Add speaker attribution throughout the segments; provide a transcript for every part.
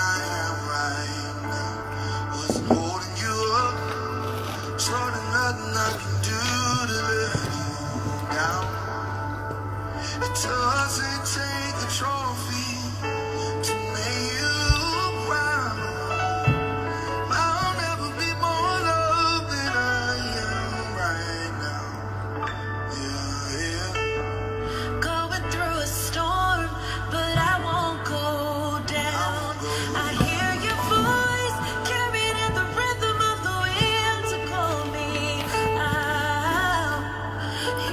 Speaker 1: I am right now. Wasn't holding you up, so there's nothing I can do to let you down. It doesn't take a trophy to make you proud. I'll never be more loved than I am right now. Yeah, yeah.
Speaker 2: Going through a storm, but I won't go down. I hear your voice carried in the rhythm of the wind to call me out.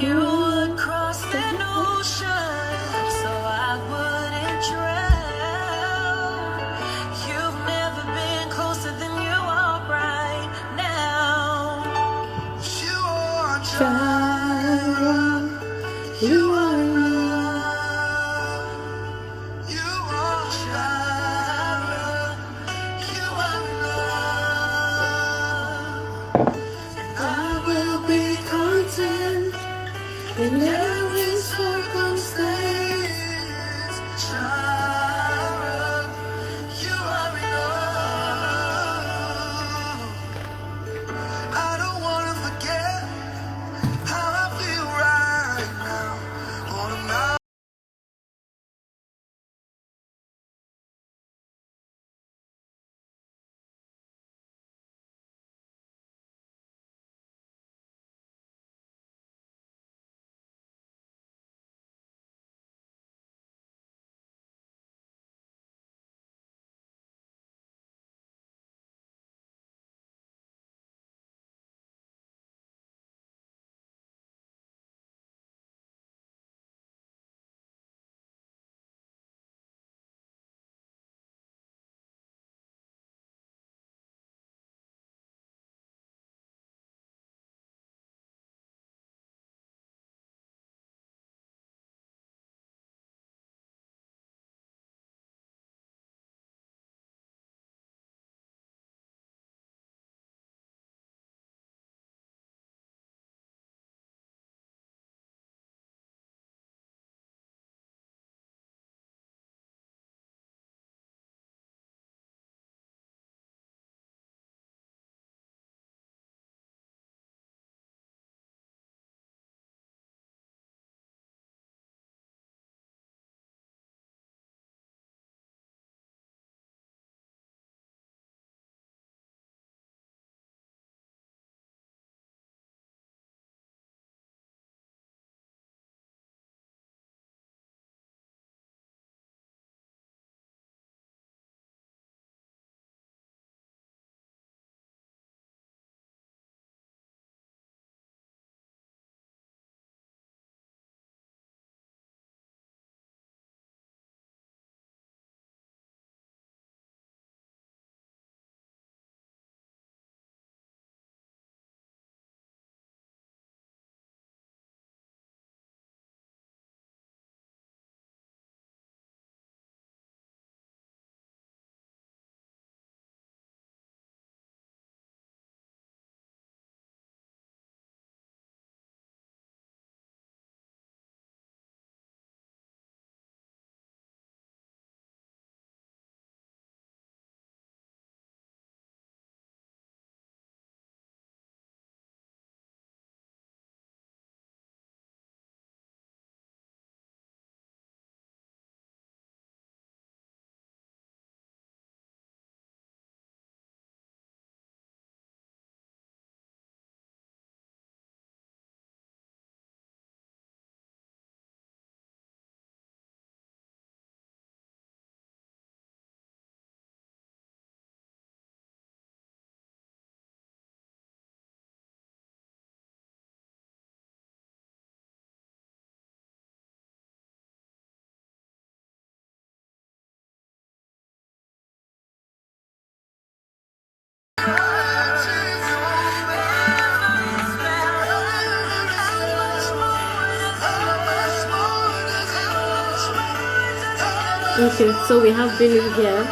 Speaker 2: You would cross an ocean so I wouldn't drown. You've never been closer than you are right now.
Speaker 1: You are Jireh. You are love. You are Jireh. You are love. I will be content in every circumstance. Jireh, you are enough. I don't want to forget how I feel right now on a mountain.
Speaker 3: Okay, so we have Billy here.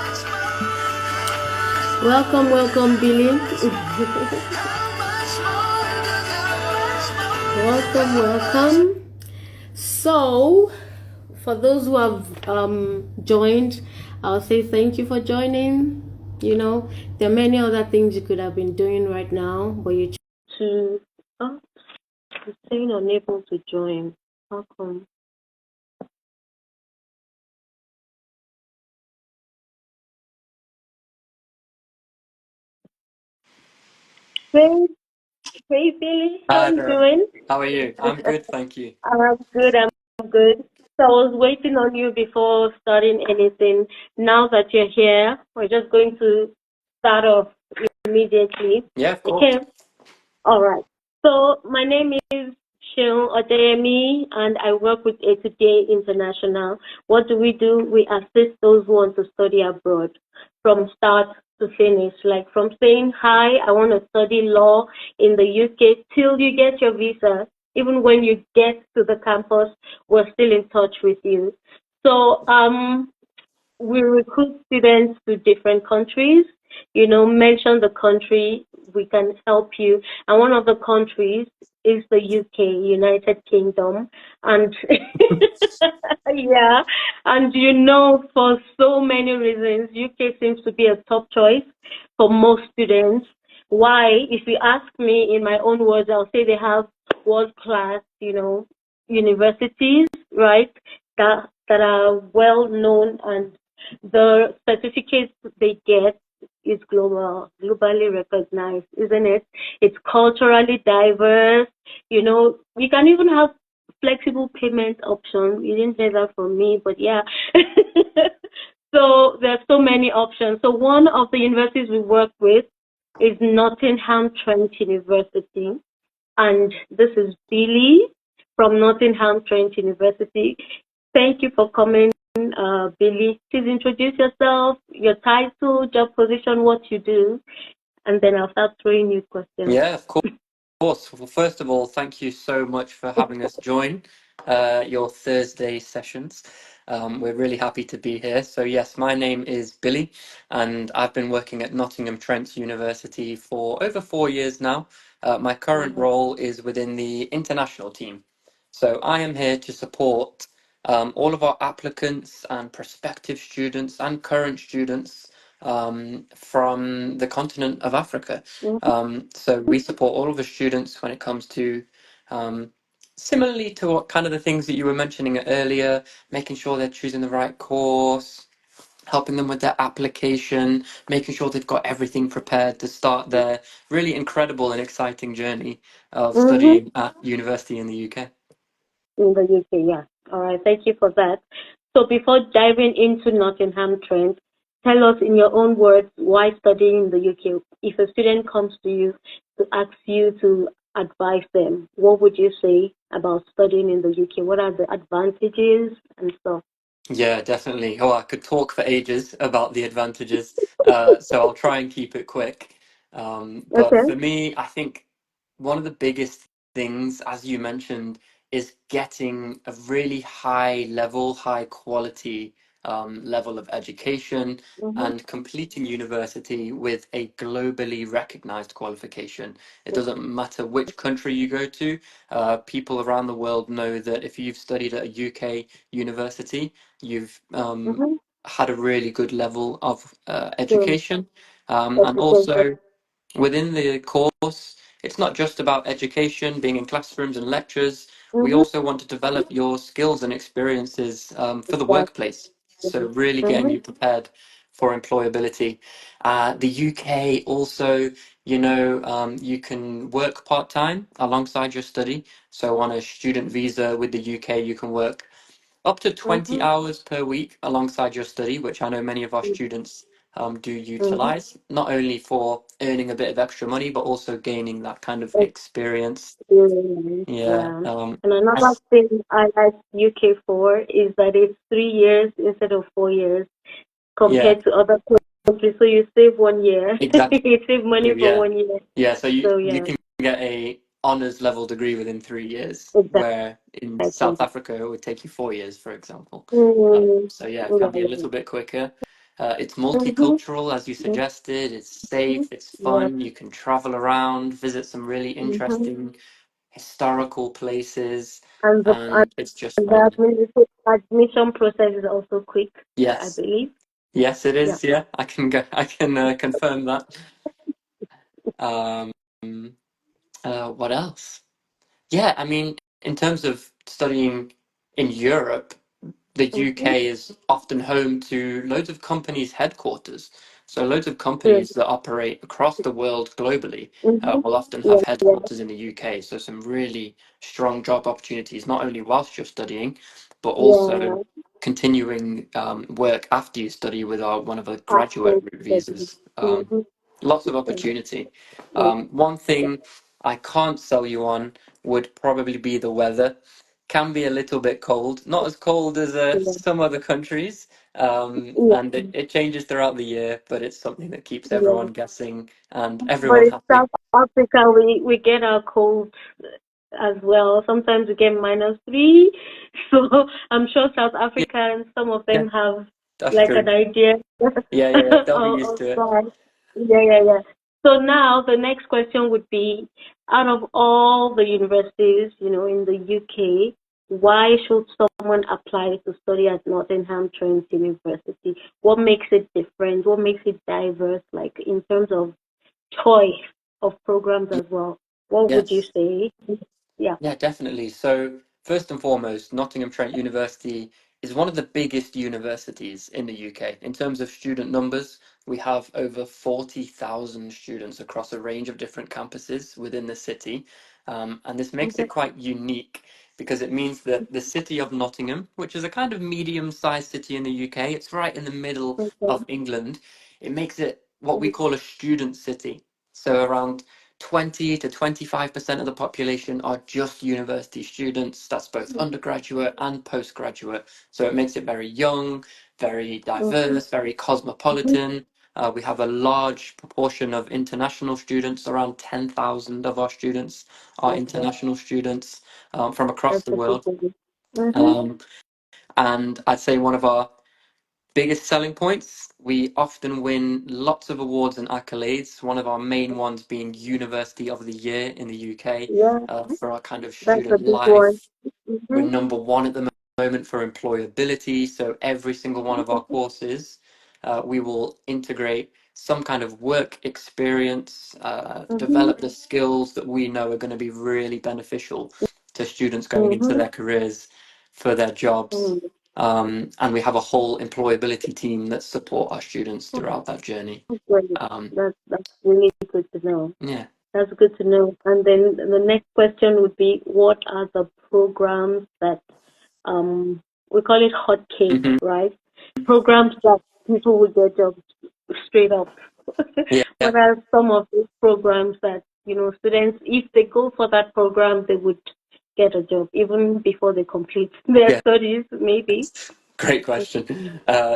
Speaker 3: Welcome, Billy. welcome. So, for those who have joined, I'll say thank you for joining. There are many other things you could have been doing right now, but you chose to. Oh, you're saying unable to join. How come? Hey, hey, Billy, how
Speaker 4: Hi
Speaker 3: you
Speaker 4: there.
Speaker 3: doing?
Speaker 4: How are you? I'm good, thank you.
Speaker 3: I'm good. I'm good. So I was waiting on you before starting anything. Now that you're here, we're just going to start off immediately.
Speaker 4: Yeah, of course.
Speaker 3: Okay. All right. So my name is Sheil Odeyemi, and I work with A Today International. What do? We assist those who want to study abroad from start to finish, like from saying, hi, I want to study law in the UK till you get your visa. Even when you get to the campus, we're still in touch with you. So we recruit students to different countries. Mention the country, we can help you. And one of the countries is the UK, United Kingdom. And yeah, and for so many reasons, UK seems to be a top choice for most students. Why? If you ask me in my own words, I'll say they have world class, universities, right? That are well known, and the certificates they get is globally recognized, isn't it? It's culturally diverse. You can even have flexible payment options. You didn't say that from me, but yeah. So there's so many options. So one of the universities we work with is Nottingham Trent University, and this is Billy from Nottingham Trent University. Thank you for coming, Billy. Please introduce yourself, your title, job position, what you do, and then I'll start throwing you questions.
Speaker 4: Yeah, of course. Well, first of all, thank you so much for having us join your Thursday sessions. We're really happy to be here. So, yes, my name is Billy, and I've been working at Nottingham Trent University for over 4 years now. My current role is within the international team. So, I am here to support all of our applicants and prospective students and current students from the continent of Africa. So we support all of the students when it comes to um, similarly to what kind of the things that you were mentioning earlier, making sure they're choosing the right course, helping them with their application, making sure they've got everything prepared to start their really incredible and exciting journey of
Speaker 3: Mm-hmm.
Speaker 4: studying at university in the UK.
Speaker 3: In the UK, yeah. All right, thank you for that. So before diving into Nottingham Trent, tell us in your own words why studying in the UK. If a student comes to you to ask you to advise them, what would you say about studying in the UK? What are the advantages and stuff?
Speaker 4: Yeah, definitely. Oh, I could talk for ages about the advantages, so I'll try and keep it quick. But
Speaker 3: Okay.
Speaker 4: for me, I think one of the biggest things, as you mentioned, is getting a really high level, high quality level of education
Speaker 3: Mm-hmm.
Speaker 4: and completing university with a globally recognized qualification. It doesn't matter which country you go to, people around the world know that if you've studied at a UK university, you've
Speaker 3: Mm-hmm.
Speaker 4: had a really good level of
Speaker 3: So
Speaker 4: education. And
Speaker 3: education.
Speaker 4: also within the course, it's not just about education, being in classrooms and lectures. We
Speaker 3: Mm-hmm.
Speaker 4: also want to develop your skills and experiences for the
Speaker 3: Exactly.
Speaker 4: workplace. So really getting
Speaker 3: Mm-hmm.
Speaker 4: you prepared for employability. The UK also, you can work part-time alongside your study. So on a student visa with the UK, you can work up to 20
Speaker 3: Mm-hmm.
Speaker 4: hours per week alongside your study, which I know many of our students do
Speaker 3: Mm-hmm.
Speaker 4: utilize, not only for earning a bit of extra money, but also gaining that kind of experience.
Speaker 3: Experience,
Speaker 4: Yeah.
Speaker 3: yeah. And another thing I like UK for is that it's 3 years instead of 4 years
Speaker 4: Yeah,
Speaker 3: compared to other countries. So you save 1 year.
Speaker 4: exactly.
Speaker 3: You save money for
Speaker 4: Yeah.
Speaker 3: 1 year.
Speaker 4: Yeah. So
Speaker 3: So
Speaker 4: you
Speaker 3: yeah,
Speaker 4: can get a honors level degree within 3 years, where in
Speaker 3: exactly.
Speaker 4: South Africa it would take you 4 years, for example.
Speaker 3: Mm-hmm.
Speaker 4: So yeah, it can be a
Speaker 3: Yeah.
Speaker 4: little bit quicker. It's
Speaker 3: Mm-hmm.
Speaker 4: multicultural, as you suggested. It's safe, it's
Speaker 3: Yeah.
Speaker 4: fun. You can travel around, visit some really
Speaker 3: Mm-hmm.
Speaker 4: interesting historical places,
Speaker 3: And
Speaker 4: and it's just
Speaker 3: the
Speaker 4: fun.
Speaker 3: admission process is also quick, I
Speaker 4: Yes,
Speaker 3: believe.
Speaker 4: Yes, it
Speaker 3: Yeah.
Speaker 4: is. Yeah, I can go. I can confirm that. Um, what else? Yeah, I mean, in terms of studying in Europe, the
Speaker 3: Mm-hmm.
Speaker 4: UK is often home to loads of companies' headquarters. So loads of
Speaker 3: Yeah.
Speaker 4: companies that operate across the world globally
Speaker 3: Mm-hmm.
Speaker 4: will often have
Speaker 3: Yeah. Yeah.
Speaker 4: headquarters in the UK. So some really strong job opportunities, not only whilst you're studying, but also
Speaker 3: Yeah.
Speaker 4: continuing work after you study with one of our graduate route
Speaker 3: Absolutely.
Speaker 4: visas.
Speaker 3: Mm-hmm.
Speaker 4: Lots of opportunity.
Speaker 3: Yeah.
Speaker 4: One thing I can't sell you on would probably be the weather. Can be a little bit cold, not as cold as
Speaker 3: Yeah.
Speaker 4: some other countries,
Speaker 3: Yeah.
Speaker 4: and it changes throughout the year, but it's something that keeps
Speaker 3: Yeah.
Speaker 4: everyone guessing and
Speaker 3: But
Speaker 4: everyone
Speaker 3: in
Speaker 4: happy.
Speaker 3: South Africa, we get our colds as well. Sometimes we get -3. So I'm sure South
Speaker 4: Yeah,
Speaker 3: Africans, some of
Speaker 4: yeah,
Speaker 3: them have
Speaker 4: that's
Speaker 3: like an
Speaker 4: true.
Speaker 3: idea
Speaker 4: Yeah, yeah, yeah, they'll be used
Speaker 3: of
Speaker 4: to it.
Speaker 3: that. Yeah, yeah, yeah. So now the next question would be, out of all the universities, in the UK, why should someone apply to study at Nottingham Trent University? What makes it different? What makes it diverse, like in terms of choice of programs as well? What would you
Speaker 4: Yes.
Speaker 3: say? Yeah.
Speaker 4: Yeah, definitely. So, first and foremost, Nottingham Trent University is one of the biggest universities in the UK. In terms of student numbers, we have over 40,000 students across a range of different campuses within the city. And this makes it
Speaker 3: Okay.
Speaker 4: quite unique because it means that the city of Nottingham, which is a kind of medium-sized city in the UK, it's right in the middle
Speaker 3: Okay.
Speaker 4: of England, it makes it what we call a student city. So around 20 to 25% of the population are just university students. That's both undergraduate and postgraduate. So it makes it very young, very
Speaker 3: Mm-hmm.
Speaker 4: diverse, very cosmopolitan. We have a large proportion of international students. Around 10,000 of our students are
Speaker 3: Okay.
Speaker 4: international students from across
Speaker 3: That's
Speaker 4: the
Speaker 3: a good
Speaker 4: world.
Speaker 3: thing. Mm-hmm.
Speaker 4: Um, and I'd say one of our biggest selling points, we often win lots of awards and accolades. One of our main ones being University of the Year in the UK
Speaker 3: Yeah,
Speaker 4: for our kind of
Speaker 3: that's a
Speaker 4: student
Speaker 3: big one.
Speaker 4: life. We're
Speaker 3: Mm-hmm.
Speaker 4: #1 at the moment for employability. So every single one of our courses, we will integrate some kind of work experience,
Speaker 3: Mm-hmm.
Speaker 4: develop the skills that we know are going to be really beneficial to students going into
Speaker 3: Mm-hmm.
Speaker 4: their careers for their jobs.
Speaker 3: Mm-hmm.
Speaker 4: And we have a whole employability team that support our students throughout that journey.
Speaker 3: Great.
Speaker 4: Um,
Speaker 3: That's really good to know.
Speaker 4: yeah.
Speaker 3: That's good to know. And then the next question would be, what are the programs that we call it hot cake,
Speaker 4: Hmm.
Speaker 3: right? Programs that people would get jobs straight up.
Speaker 4: Yeah.
Speaker 3: What are some of these programs that, students, if they go for that program, they would get a job even before they complete their
Speaker 4: Yeah.
Speaker 3: studies, maybe?
Speaker 4: Great question.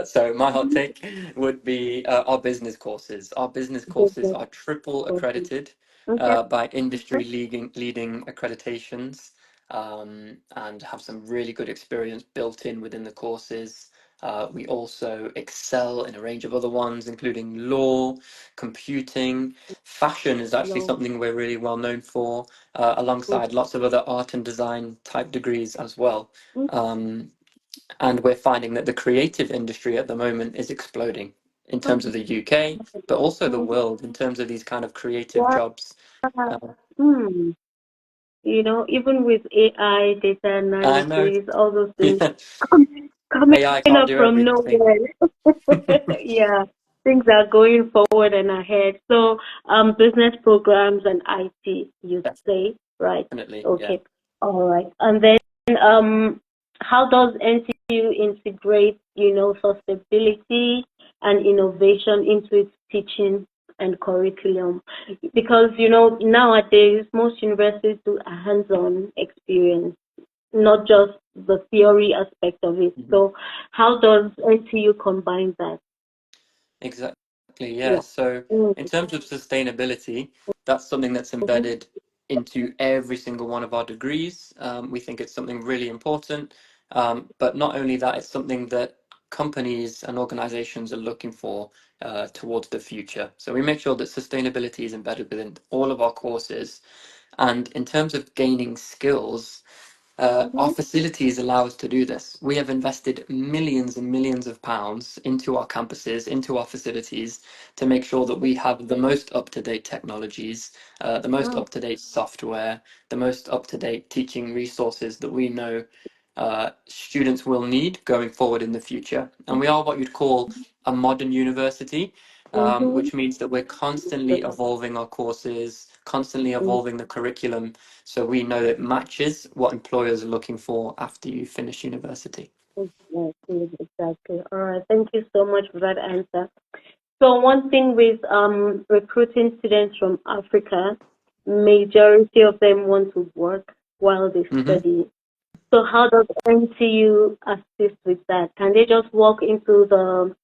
Speaker 4: So my hot take would be our business courses. Our business courses
Speaker 3: Business
Speaker 4: are triple
Speaker 3: courses.
Speaker 4: accredited
Speaker 3: Okay.
Speaker 4: by industry leading accreditations, and have some really good experience built in within the courses. We also excel in a range of other ones, including law, computing, fashion is actually
Speaker 3: No.
Speaker 4: something we're really well known for, alongside lots of other art and design type degrees as well. Um, and we're finding that the creative industry at the moment is exploding in terms of the UK, but also the world in terms of these kind of creative
Speaker 3: Yeah.
Speaker 4: jobs. Uh,
Speaker 3: Hmm. Even with AI, data
Speaker 4: I know,
Speaker 3: analysis, all those things
Speaker 4: yeah,
Speaker 3: coming
Speaker 4: AI can't
Speaker 3: up
Speaker 4: do
Speaker 3: from
Speaker 4: everything.
Speaker 3: nowhere. Yeah, things are going forward and ahead. So, business programs and IT, you say, right?
Speaker 4: Definitely, yeah.
Speaker 3: Okay, all right. And then, how does NTU integrate, sustainability and innovation into its teaching and curriculum? Because, nowadays, most universities do a hands-on experience, not just the theory aspect of it.
Speaker 4: Mhm.
Speaker 3: So how does NTU combine that?
Speaker 4: Exactly, yeah.
Speaker 3: Yeah.
Speaker 4: So, in
Speaker 3: Mm-hmm.
Speaker 4: terms of sustainability, that's something that's embedded into every single one of our degrees. We think it's something really important. But not only that, it's something that companies and organizations are looking for towards the future. So, we make sure that sustainability is embedded within all of our courses. And in terms of gaining skills, Our facilities allow us to do this. We have invested millions and millions of pounds into our campuses, into our facilities, to make sure that we have the most up-to-date technologies, the most
Speaker 3: Oh,
Speaker 4: up-to-date software, the most up-to-date teaching resources that we know students will need going forward in the future. And we are what you'd call a modern university,
Speaker 3: mm-hmm.
Speaker 4: which means that we're constantly evolving our courses, constantly evolving the curriculum, so we know it matches what employers are looking for after you finish university.
Speaker 3: Exactly, exactly. All right. Thank you so much for that answer. So one thing with recruiting students from Africa, majority of them want to work while they
Speaker 4: Hmm.
Speaker 3: study. So how does NTU assist with that? Can they just walk into the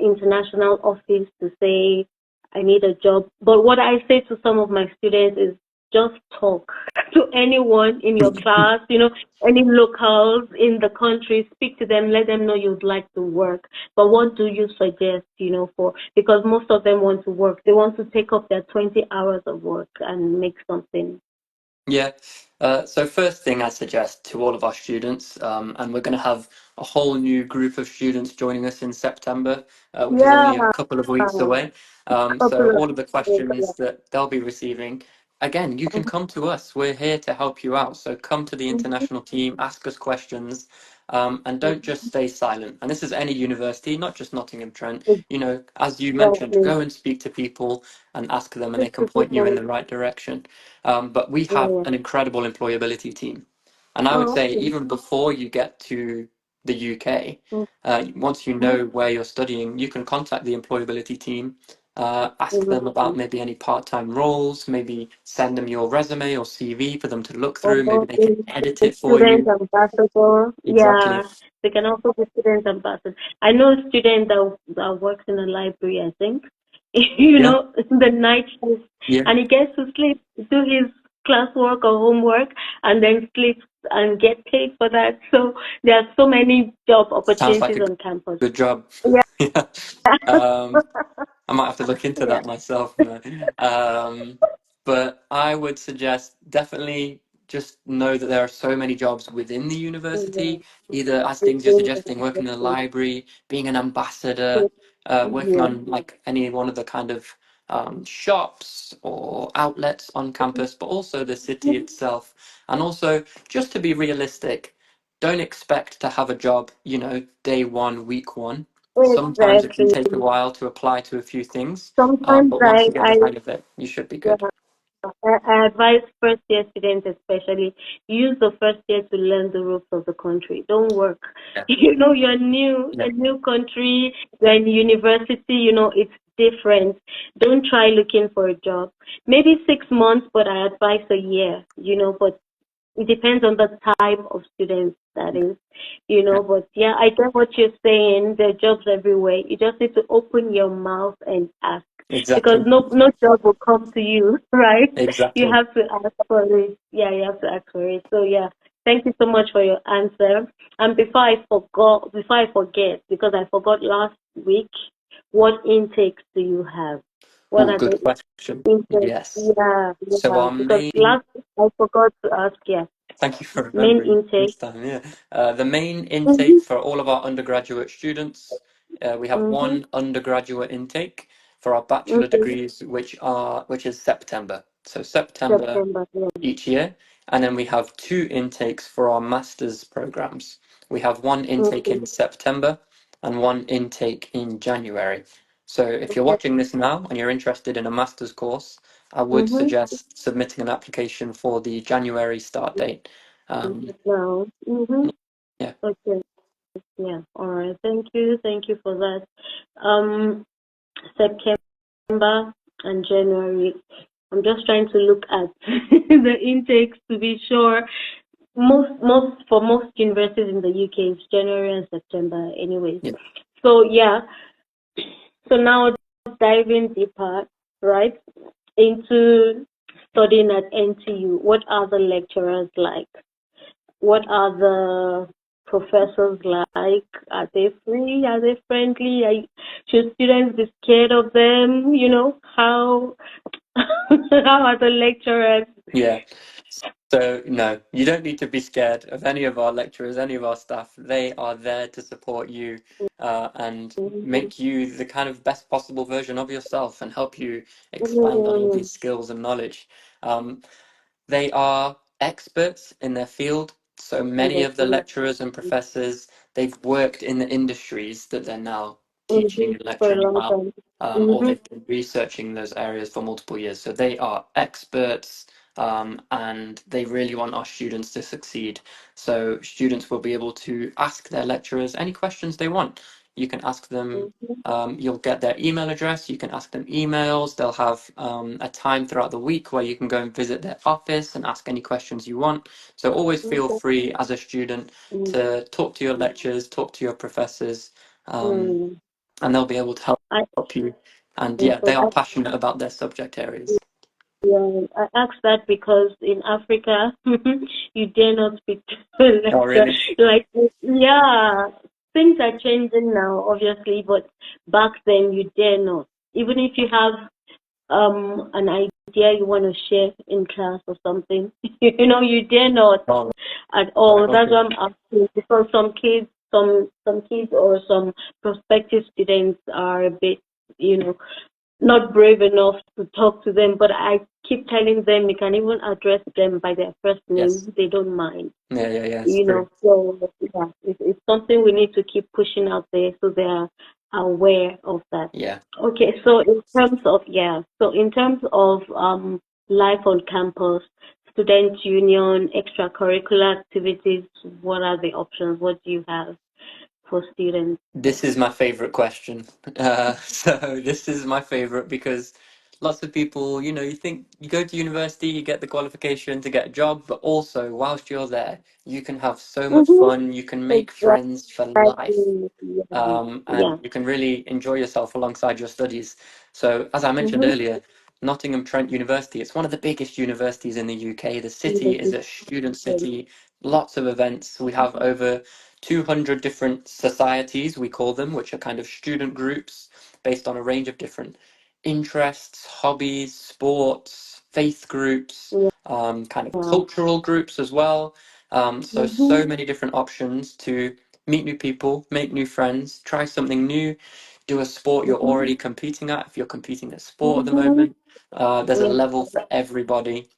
Speaker 3: international office to say, I need a job? But what I say to some of my students is just talk to anyone in your class, any locals in the country, speak to them, let them know you'd like to work. But what do you suggest, because most of them want to work. They want to take up their 20 hours of work and make something.
Speaker 4: Yeah. So first thing I suggest to all of our students, and we're going to have a whole new group of students joining us in September, which is
Speaker 3: Yeah,
Speaker 4: only a couple of weeks away. So
Speaker 3: couple of
Speaker 4: all of the questions that they'll be receiving, again, you can come to us. We're here to help you out. So come to the international team, ask us questions, and don't just stay silent. And this is any university, not just Nottingham Trent. As you mentioned,
Speaker 3: exactly.
Speaker 4: go and speak to people and ask them, and they
Speaker 3: Speak
Speaker 4: can
Speaker 3: to
Speaker 4: point you in
Speaker 3: people.
Speaker 4: the right direction. But we have
Speaker 3: Yeah.
Speaker 4: an incredible employability team. And I would
Speaker 3: Oh,
Speaker 4: say,
Speaker 3: okay.
Speaker 4: even before you get to the UK,
Speaker 3: Mm,
Speaker 4: once you know where you're studying, you can contact the employability team, ask them about
Speaker 3: mm.
Speaker 4: maybe any part-time roles, maybe send them your resume or CV for them to look through. Maybe
Speaker 3: Although
Speaker 4: they can edit
Speaker 3: the
Speaker 4: it for
Speaker 3: student
Speaker 4: you.
Speaker 3: ambassador,
Speaker 4: Exactly.
Speaker 3: yeah, they can also be student ambassador. I know a student that works in a library, I think,
Speaker 4: Yeah.
Speaker 3: the night shift,
Speaker 4: Yeah.
Speaker 3: and he gets to sleep, do his classwork or homework, and then sleeps and get paid for that. So there are so many job
Speaker 4: Sounds like
Speaker 3: opportunities
Speaker 4: a
Speaker 3: on campus.
Speaker 4: good job.
Speaker 3: Yeah.
Speaker 4: Yeah. Um, I might have to look into
Speaker 3: Yeah.
Speaker 4: that myself now. But I would suggest definitely just know that there are so many jobs within the
Speaker 3: Yeah.
Speaker 4: university, either as things you're suggesting, working in a library, being an ambassador, working
Speaker 3: Yeah.
Speaker 4: on like any one of the kind of shops or outlets on campus, but also the city itself. And also, just to be realistic, don't expect to have a job, day one, week one. Sometimes it can
Speaker 3: Exactly.
Speaker 4: take a while to apply to a few things,
Speaker 3: Sometimes
Speaker 4: but once
Speaker 3: I,
Speaker 4: you get
Speaker 3: I,
Speaker 4: the hang of it, you should be
Speaker 3: yeah,
Speaker 4: good.
Speaker 3: I advise first year students especially use the first year to learn the ropes of the country. Don't work.
Speaker 4: Yeah,
Speaker 3: You're new,
Speaker 4: yeah,
Speaker 3: a new country, you're in university, it's different. Don't try looking for a job. Maybe 6 months, but I advise a year, but it depends on the type of students that is,
Speaker 4: yeah.
Speaker 3: but yeah, I get what you're saying. There are jobs everywhere. You just need to open your mouth and ask because
Speaker 4: Exactly,
Speaker 3: no job will come to you, right? You
Speaker 4: exactly.
Speaker 3: have to ask for it. Yeah, you have to ask for it. So yeah, thank you so much for your answer. And before I forget, because I forgot last week, what intakes do you have? What
Speaker 4: Oh,
Speaker 3: are
Speaker 4: good
Speaker 3: the
Speaker 4: question.
Speaker 3: intakes?
Speaker 4: Yes.
Speaker 3: Yeah,
Speaker 4: So
Speaker 3: yeah.
Speaker 4: our
Speaker 3: Because
Speaker 4: main
Speaker 3: last week I forgot to ask. Yeah,
Speaker 4: Thank you for
Speaker 3: main
Speaker 4: remembering
Speaker 3: intake.
Speaker 4: this time. Yeah. The main intake
Speaker 3: Mhm.
Speaker 4: for all of our undergraduate students, we have
Speaker 3: Mhm.
Speaker 4: one undergraduate intake for our bachelor
Speaker 3: Okay.
Speaker 4: degrees, which is September. So September
Speaker 3: September. Yeah.
Speaker 4: each year, and then we have two intakes for our master's programs. We have one intake
Speaker 3: Okay.
Speaker 4: in September and one intake in January. So if you're
Speaker 3: Okay.
Speaker 4: watching this now and you're interested in a master's course, I would
Speaker 3: Mhm.
Speaker 4: suggest submitting an application for the January start date. Um,
Speaker 3: Now. Mhm.
Speaker 4: yeah,
Speaker 3: Okay. Yeah. All right. Thank you. Thank you for that. Um, September and January. I'm just trying to look at the intakes to be sure. For most universities in the UK, it's January and September, anyways.
Speaker 4: yeah.
Speaker 3: So yeah. So now diving deeper, right, into studying at NTU. What are the lecturers like? What are the professors like? Are they free? Are they friendly? Should students be scared of them? How how are the lecturers?
Speaker 4: Yeah. So no, you don't need to be scared of any of our lecturers, any of our staff. They are there to support you and
Speaker 3: Mm,
Speaker 4: make you the kind of best possible version of yourself and help you expand on all
Speaker 3: mm,
Speaker 4: these skills and knowledge. Um, they are experts in their field. So many of the
Speaker 3: understood.
Speaker 4: lecturers and professors, they've worked in the industries that they're now teaching and
Speaker 3: For a
Speaker 4: lecturing
Speaker 3: long
Speaker 4: about,
Speaker 3: time.
Speaker 4: or
Speaker 3: Mm-hmm.
Speaker 4: they've been researching those areas for multiple years. So they are experts, and they really want our students to succeed. So students will be able to ask their lecturers any questions they want. You can ask them,
Speaker 3: Mm-hmm.
Speaker 4: you'll get their email address, you can ask them emails. They'll have a time throughout the week where you can go and visit their office and ask any questions you want. So always feel
Speaker 3: Okay.
Speaker 4: free as a student to talk to your lecturers, talk to your professors, um,
Speaker 3: Mm.
Speaker 4: and they'll be able to
Speaker 3: I,
Speaker 4: help you. And yeah,
Speaker 3: okay.
Speaker 4: they are passionate about their subject areas.
Speaker 3: Yeah, I asked that because in Africa, you dare not speak to a
Speaker 4: Oh,
Speaker 3: lecturer.
Speaker 4: really?
Speaker 3: Like, yeah, things are changing now, obviously, but back then you dare not. Even if you have an idea you want to share in class or something, you dare not
Speaker 4: Oh,
Speaker 3: at
Speaker 4: right.
Speaker 3: all. That's
Speaker 4: Okay.
Speaker 3: what I'm asking because some kids or some prospective students are a bit, you know, not brave enough to talk to them, but I keep telling them you can even address them by their first
Speaker 4: Yes.
Speaker 3: name. They don't mind,
Speaker 4: Yeah, yeah, yeah. It's true.
Speaker 3: So yeah, it's something we need to keep pushing out there so they're aware of that.
Speaker 4: Yeah.
Speaker 3: Okay, so in terms of life on campus, student union, extracurricular activities, what are the options? What do you have for students?
Speaker 4: This is my favorite question. So this is my favorite because lots of people, you think you go to university, you get the qualification to get a job, but also whilst you're there, you can have so much
Speaker 3: Mm-hmm.
Speaker 4: fun. You can make friends for life.
Speaker 3: Exactly. Yeah.
Speaker 4: And
Speaker 3: Yeah.
Speaker 4: you can really enjoy yourself alongside your studies. So, as I mentioned
Speaker 3: Mm-hmm.
Speaker 4: earlier, Nottingham Trent University, it's one of the biggest universities in the UK. The city is a student city, lots of events. We have over 200 different societies, we call them, which are kind of student groups based on a range of different interests, hobbies, sports, faith groups,
Speaker 3: Yeah.
Speaker 4: kind of cultural groups as well. So
Speaker 3: Mm-hmm.
Speaker 4: many different options to meet new people, make new friends, try something new, do a sport you're
Speaker 3: Mm-hmm.
Speaker 4: already competing at. If you're competing at sport at the
Speaker 3: Mm-hmm.
Speaker 4: moment, there's a
Speaker 3: Yeah.
Speaker 4: level for everybody.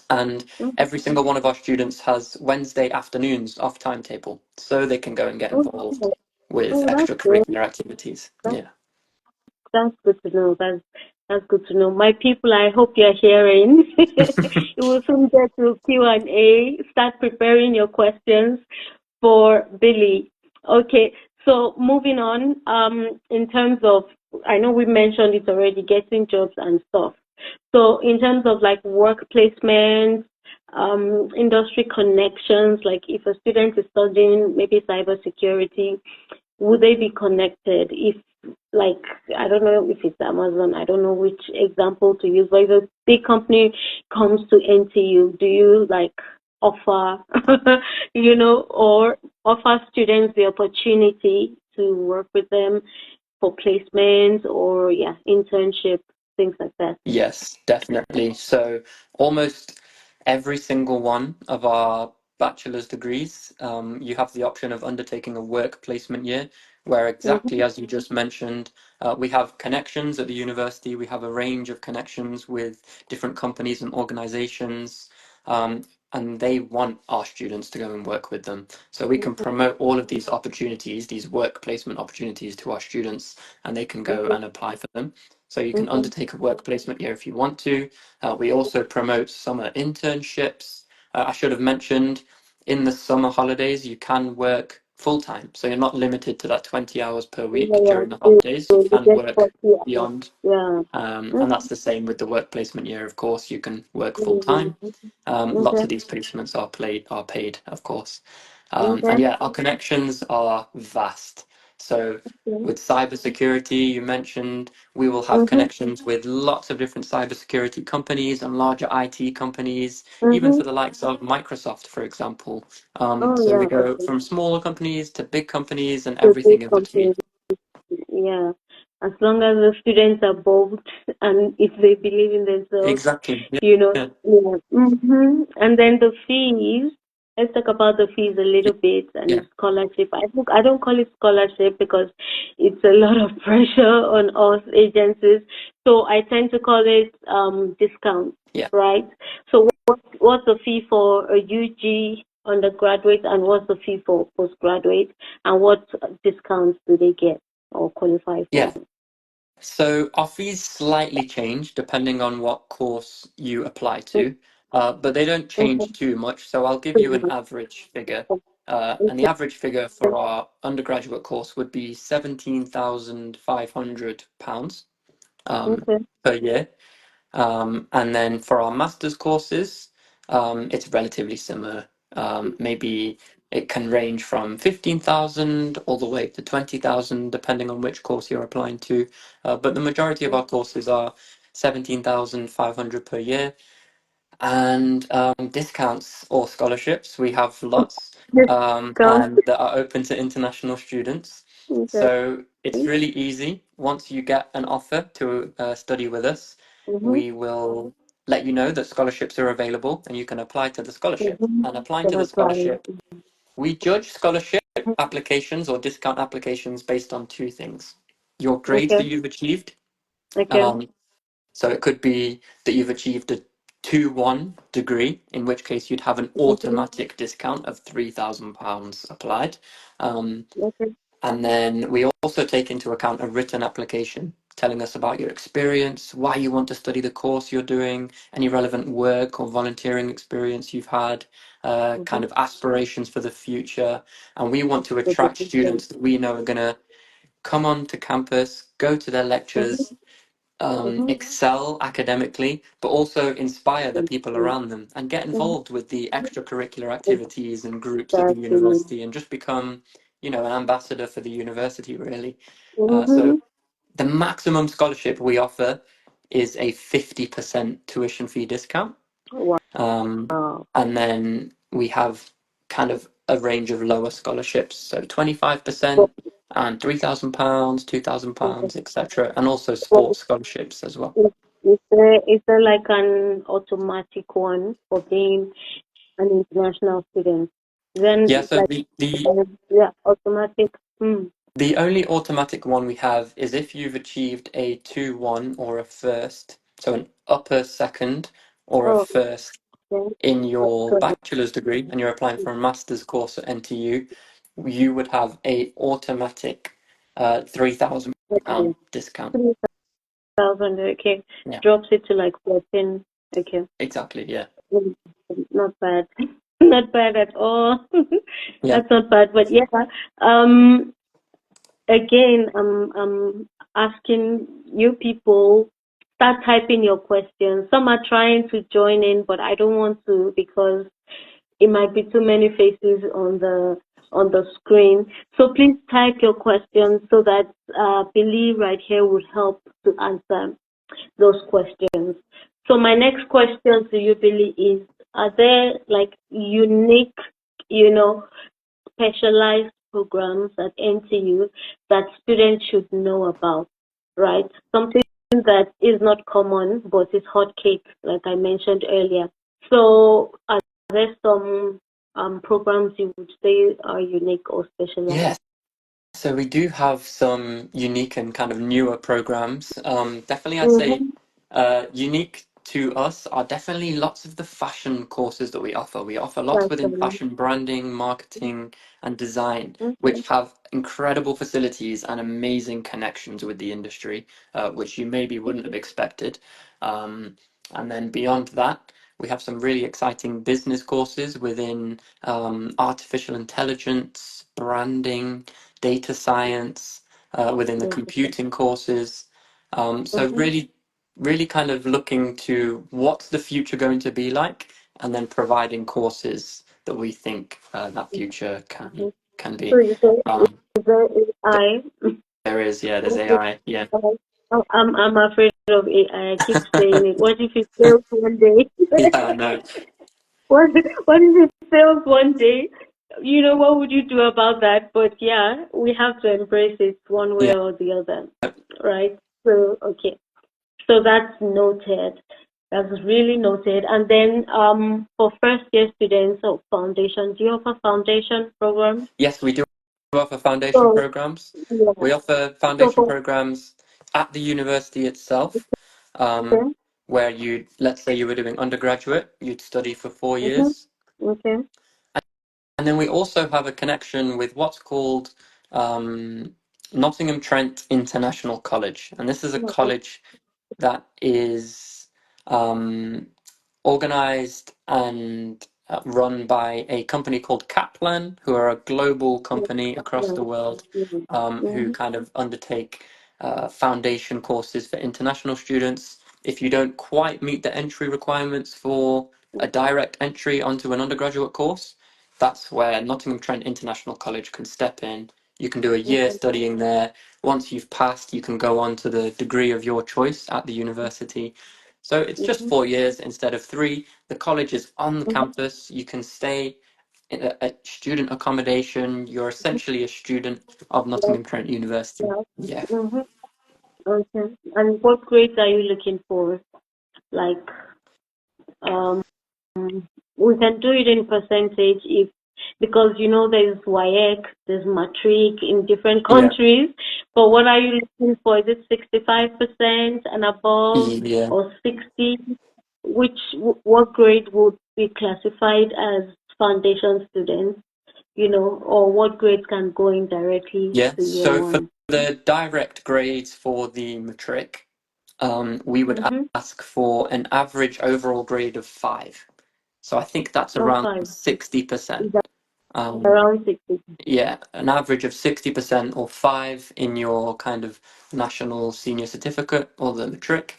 Speaker 4: And every
Speaker 3: Mm-hmm.
Speaker 4: single one of our students has Wednesday afternoons off timetable, so they can go and get involved
Speaker 3: Okay.
Speaker 4: with
Speaker 3: Oh, that's good.
Speaker 4: extracurricular activities.
Speaker 3: That's,
Speaker 4: Yeah.
Speaker 3: that's good to know. That's good to know. My people, I hope you're hearing. You will soon get to Q&A. Start preparing your questions for Billy. Okay, so moving on, in terms of, I know we mentioned it already, getting jobs and stuff. So in terms of like work placements, industry connections, like if a student is studying maybe cybersecurity, would they be connected? If like I don't know if it's Amazon, I don't know which example to use, but if a big company comes to NTU, do you like offer, or offer students the opportunity to work with them for placements or internships, things like that?
Speaker 4: Yes, definitely. So almost every single one of our bachelor's degrees, you have the option of undertaking a work placement year, where exactly
Speaker 3: Mm-hmm.
Speaker 4: as you just mentioned, we have connections at the university. We have a range of connections with different companies and organizations, and they want our students to go and work with them. So we can promote all of these opportunities, these work placement opportunities to our students, and they can go
Speaker 3: Okay.
Speaker 4: and apply for them. So you can
Speaker 3: Okay.
Speaker 4: undertake a work placement year if you want to. We also promote summer internships. I should have mentioned in the summer holidays, you can work full time. So you're not limited to that 20 hours per
Speaker 3: Yeah,
Speaker 4: week
Speaker 3: yeah.
Speaker 4: during the holidays. You
Speaker 3: You
Speaker 4: can
Speaker 3: get
Speaker 4: work
Speaker 3: 40 hours.
Speaker 4: beyond.
Speaker 3: Yeah.
Speaker 4: And that's the same with the work placement year, of course. You can work full time.
Speaker 3: Mm-hmm.
Speaker 4: Lots
Speaker 3: Okay.
Speaker 4: of these placements are paid, of course.
Speaker 3: Okay.
Speaker 4: And yeah, our connections are vast. So
Speaker 3: Okay.
Speaker 4: with cybersecurity, you mentioned we will have
Speaker 3: Mm-hmm.
Speaker 4: connections with lots of different cybersecurity companies and larger IT companies, even
Speaker 3: Mm-hmm.
Speaker 4: for the likes of Microsoft, for example.
Speaker 3: Oh
Speaker 4: So we
Speaker 3: yeah.
Speaker 4: go
Speaker 3: Okay.
Speaker 4: from smaller companies to big companies and
Speaker 3: So big
Speaker 4: everything in between.
Speaker 3: companies. Yeah. as long as the students are bold and if they believe in themselves,
Speaker 4: Exactly. Yeah.
Speaker 3: you know.
Speaker 4: Yeah.
Speaker 3: Yeah. And then the fees. Let's talk about the fees a little bit
Speaker 4: Yeah.
Speaker 3: and scholarship. I don't call it scholarship because it's a lot of pressure on us agencies. So I tend to call it discount,
Speaker 4: Yeah.
Speaker 3: right? So what's the fee for a UG undergraduate and what's the fee for postgraduate and what discounts do they get or qualify for?
Speaker 4: Yeah. So our fees slightly change depending on what course you apply to, but they don't change too much. So I'll give you an average figure. And the average figure for our undergraduate course would be £17,500
Speaker 3: Okay.
Speaker 4: per year. And then for our master's courses, it's relatively similar. Maybe it can range from 15,000 all the way to 20,000, depending on which course you're applying to. But the majority of our courses are 17,500 per year. And discounts or scholarships, we have lots,
Speaker 3: Discount.
Speaker 4: and that are open to international students.
Speaker 3: Okay.
Speaker 4: So it's really easy. Once you get an offer to study with us,
Speaker 3: Mm-hmm.
Speaker 4: we will let you know that scholarships are available and you can apply to the scholarship.
Speaker 3: Mm-hmm.
Speaker 4: And applying to
Speaker 3: Can
Speaker 4: the
Speaker 3: apply.
Speaker 4: scholarship, we judge scholarship applications or discount applications based on two things: your grades
Speaker 3: Okay.
Speaker 4: that you've achieved.
Speaker 3: Okay.
Speaker 4: Um, so it could be that you've achieved a 2-1 degree, in which case you'd have an
Speaker 3: Mm-hmm.
Speaker 4: automatic discount of £3,000 applied. Um,
Speaker 3: Okay.
Speaker 4: and then we also take into account a written application telling us about your experience, why you want to study the course you're doing, any relevant work or volunteering experience you've had,
Speaker 3: Mm-hmm.
Speaker 4: kind of aspirations for the future. And we want to
Speaker 3: Okay.
Speaker 4: attract students that we know are going to come onto campus, go to their lectures,
Speaker 3: Mm-hmm.
Speaker 4: excel academically, but also inspire the people around them and get involved with the extracurricular activities and groups at the
Speaker 3: Exactly.
Speaker 4: university and just become, an ambassador for the university, really. So
Speaker 3: Mm-hmm.
Speaker 4: the maximum scholarship we offer is a 50% tuition fee discount. Um,
Speaker 3: Wow.
Speaker 4: and then we have kind of a range of lower scholarships, so
Speaker 3: But
Speaker 4: 25% and £3,000, £2,000, etc., and also
Speaker 3: what
Speaker 4: sports scholarships as well.
Speaker 3: is there like an automatic one for being an international student?
Speaker 4: Yeah,
Speaker 3: Then
Speaker 4: so
Speaker 3: like yeah, automatic. Mm.
Speaker 4: the only automatic one we have is if you've achieved a 2-1 or a first, so an upper second or a
Speaker 3: Oh,
Speaker 4: first
Speaker 3: okay.
Speaker 4: in your
Speaker 3: So,
Speaker 4: bachelor's degree and you're applying for a master's course at NTU, you would have a automatic £3,000
Speaker 3: okay.
Speaker 4: discount.
Speaker 3: 3,000. Okay.
Speaker 4: Yeah,
Speaker 3: Drops it to like 14. Okay.
Speaker 4: exactly. Yeah,
Speaker 3: Mm, not bad. Not bad at all.
Speaker 4: yeah,
Speaker 3: That's not bad. But yeah, um, again, I'm asking you people, start typing your questions. Some are trying to join in, but I don't want to because it might be too many faces on the screen. So please type your questions so that Billy right here would help to answer those questions. So my next question to you, Billy, is: are there like unique, specialized programs at NTU that students should know about, right? Something that is not common but is hot cake, like I mentioned earlier. So are there some programs you would say are unique or
Speaker 4: yeah.
Speaker 3: specialized?
Speaker 4: So we do have some unique and kind of newer programs. Definitely, I'd say
Speaker 3: Mm-hmm.
Speaker 4: unique to us are definitely lots of the fashion courses that we offer. We offer lots
Speaker 3: That's
Speaker 4: within fashion branding, marketing, and design,
Speaker 3: okay.
Speaker 4: which have incredible facilities and amazing connections with the industry, which you maybe wouldn't have expected. And then beyond that, we have some really exciting business courses within artificial intelligence, branding, data science, within the computing courses. So
Speaker 3: Mm-hmm.
Speaker 4: really, really kind of looking to what's the future going to be like, and then providing courses that we think that future can
Speaker 3: So
Speaker 4: be.
Speaker 3: you say
Speaker 4: Um,
Speaker 3: is there AI?
Speaker 4: there is, yeah, there's AI, yeah.
Speaker 3: Oh, I'm afraid of AI. I keep saying it. What if it fails one day?
Speaker 4: Yeah, no,
Speaker 3: what if it fails one day? what would you do about that? But yeah, we have to embrace it one way
Speaker 4: Yeah.
Speaker 3: or the other, right? So, okay. So that's noted. That's really noted. And then for first year students of foundation, do you offer foundation programs?
Speaker 4: Yes, we do offer foundation
Speaker 3: So,
Speaker 4: programs.
Speaker 3: yeah.
Speaker 4: We offer
Speaker 3: So
Speaker 4: foundation
Speaker 3: for,
Speaker 4: programs at the university itself,
Speaker 3: okay.
Speaker 4: where let's say you were doing undergraduate, you'd study for 4 years.
Speaker 3: Mm-hmm. Okay.
Speaker 4: And then we also have a connection with what's called Nottingham Trent International College. And this is a
Speaker 3: Okay.
Speaker 4: college that is organized and run by a company called Kaplan, who are a global company across
Speaker 3: Yeah.
Speaker 4: the world, who
Speaker 3: Mm-hmm.
Speaker 4: kind of undertake foundation courses for international students. If you don't quite meet the entry requirements for a direct entry onto an undergraduate course, that's where Nottingham Trent International College can step in. You can do a year
Speaker 3: Okay.
Speaker 4: studying there. Once you've passed, you can go on to the degree of your choice at the university. So it's just
Speaker 3: Mm-hmm.
Speaker 4: 4 years instead of three. The college is on the campus. You can stay in a student accommodation. You're essentially a student of
Speaker 3: Yeah.
Speaker 4: Nottingham Trent University.
Speaker 3: Yeah.
Speaker 4: Yeah.
Speaker 3: Mm-hmm. Okay. And what grades are you looking for? Like, um, we can do it in percentage if because there's WIEC, there's matric in different
Speaker 4: Yeah.
Speaker 3: countries. But what are you looking for? Is it 65% and above
Speaker 4: Yeah.
Speaker 3: or 60? What grade would be classified as foundation students? Or what grades can go in directly
Speaker 4: Yeah.
Speaker 3: to year
Speaker 4: So for
Speaker 3: one?
Speaker 4: the direct grades for the matric, we would
Speaker 3: Mm-hmm.
Speaker 4: ask for an average overall grade of 5. So I think that's
Speaker 3: Or
Speaker 4: around
Speaker 3: 5.
Speaker 4: 60%.
Speaker 3: Is that
Speaker 4: Um,
Speaker 3: around 60?
Speaker 4: Yeah, an average of 60% or 5 in your kind of national senior certificate or the matric,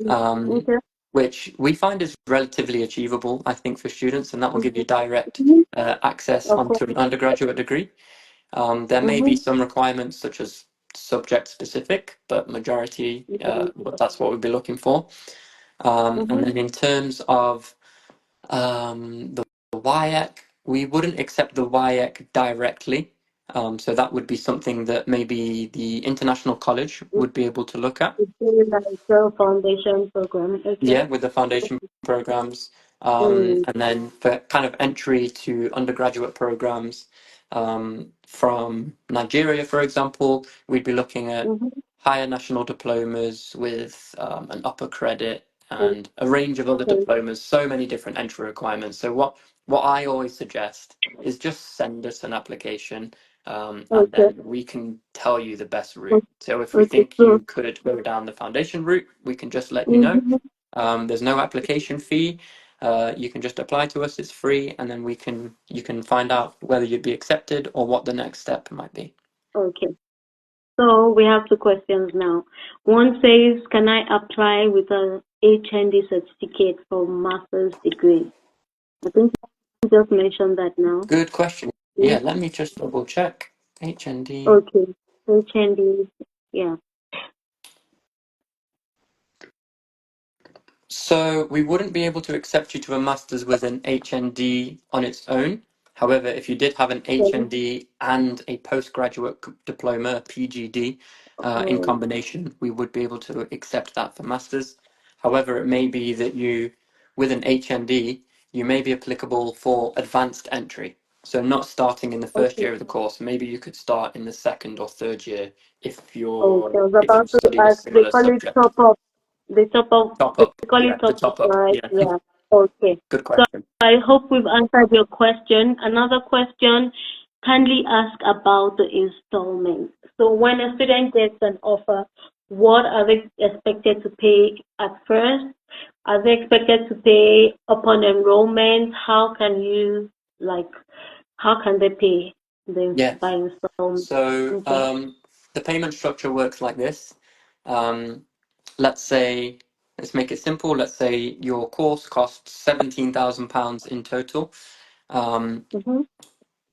Speaker 4: um,
Speaker 3: Okay.
Speaker 4: which we find is relatively achievable, I think, for students, and that will give you direct
Speaker 3: Mm-hmm.
Speaker 4: access
Speaker 3: Of course.
Speaker 4: onto an undergraduate degree. There may be
Speaker 3: Mm-hmm.
Speaker 4: some requirements such as subject specific, but majority, but that's what we'd be looking for. And
Speaker 3: Mm-hmm.
Speaker 4: then in terms of the WIAC, we wouldn't accept the WIAC directly. So that would be something that maybe the International College would be able to look at.
Speaker 3: It's really like a foundation program. Okay.
Speaker 4: Yeah, with the foundation programs.
Speaker 3: Mm.
Speaker 4: And then for kind of entry to undergraduate programs from Nigeria, for example, we'd be looking at
Speaker 3: Mm-hmm.
Speaker 4: higher national diplomas with an upper credit and a range of other
Speaker 3: Okay.
Speaker 4: diplomas, so many different entry requirements. So what I always suggest is just send us an application, and
Speaker 3: Okay.
Speaker 4: then we can tell you the best route. So if we
Speaker 3: Okay.
Speaker 4: think
Speaker 3: So,
Speaker 4: you could go down the foundation route, we can just let you know.
Speaker 3: mm-hmm.
Speaker 4: There's no application fee. You can just apply to us. It's free, and then you can find out whether you'd be accepted or what the next step might be.
Speaker 3: Okay. So we have two questions now. One says, can I apply with an HND certificate for master's degree? I think you just mentioned that now.
Speaker 4: Good question.
Speaker 3: Mm.
Speaker 4: Yeah, let me just double check. HND.
Speaker 3: Okay. HND. Yeah.
Speaker 4: So we wouldn't be able to accept you to a master's with an HND on its own. However, if you did have an
Speaker 3: Okay.
Speaker 4: HND and a postgraduate diploma, a PGD, in
Speaker 3: Oh,
Speaker 4: combination, we would be able to accept that for masters. However, it may be that with an HND, you may be applicable for advanced entry. So not starting in the first
Speaker 3: okay.
Speaker 4: year of the course. Maybe you could start in the second or third year
Speaker 3: Okay. I was
Speaker 4: if you
Speaker 3: about to
Speaker 4: studied a
Speaker 3: ask, they
Speaker 4: similar
Speaker 3: call it
Speaker 4: subject.
Speaker 3: top up. They top up.
Speaker 4: Top
Speaker 3: They
Speaker 4: up.
Speaker 3: call
Speaker 4: Yeah,
Speaker 3: it
Speaker 4: the
Speaker 3: top up,
Speaker 4: top up.
Speaker 3: right?
Speaker 4: Yeah.
Speaker 3: Yeah. Okay.
Speaker 4: Good
Speaker 3: So
Speaker 4: question.
Speaker 3: I hope we've answered your question. Another question, kindly ask about the installment. So when a student gets an offer, what are they expected to pay at first? Are they expected to pay upon enrollment? How can they pay by
Speaker 4: Yes.
Speaker 3: installment?
Speaker 4: So
Speaker 3: Okay.
Speaker 4: the payment structure works like this. Um, let's say, let's make it simple. Let's say your course costs £17,000 in total. Um,
Speaker 3: Mm-hmm.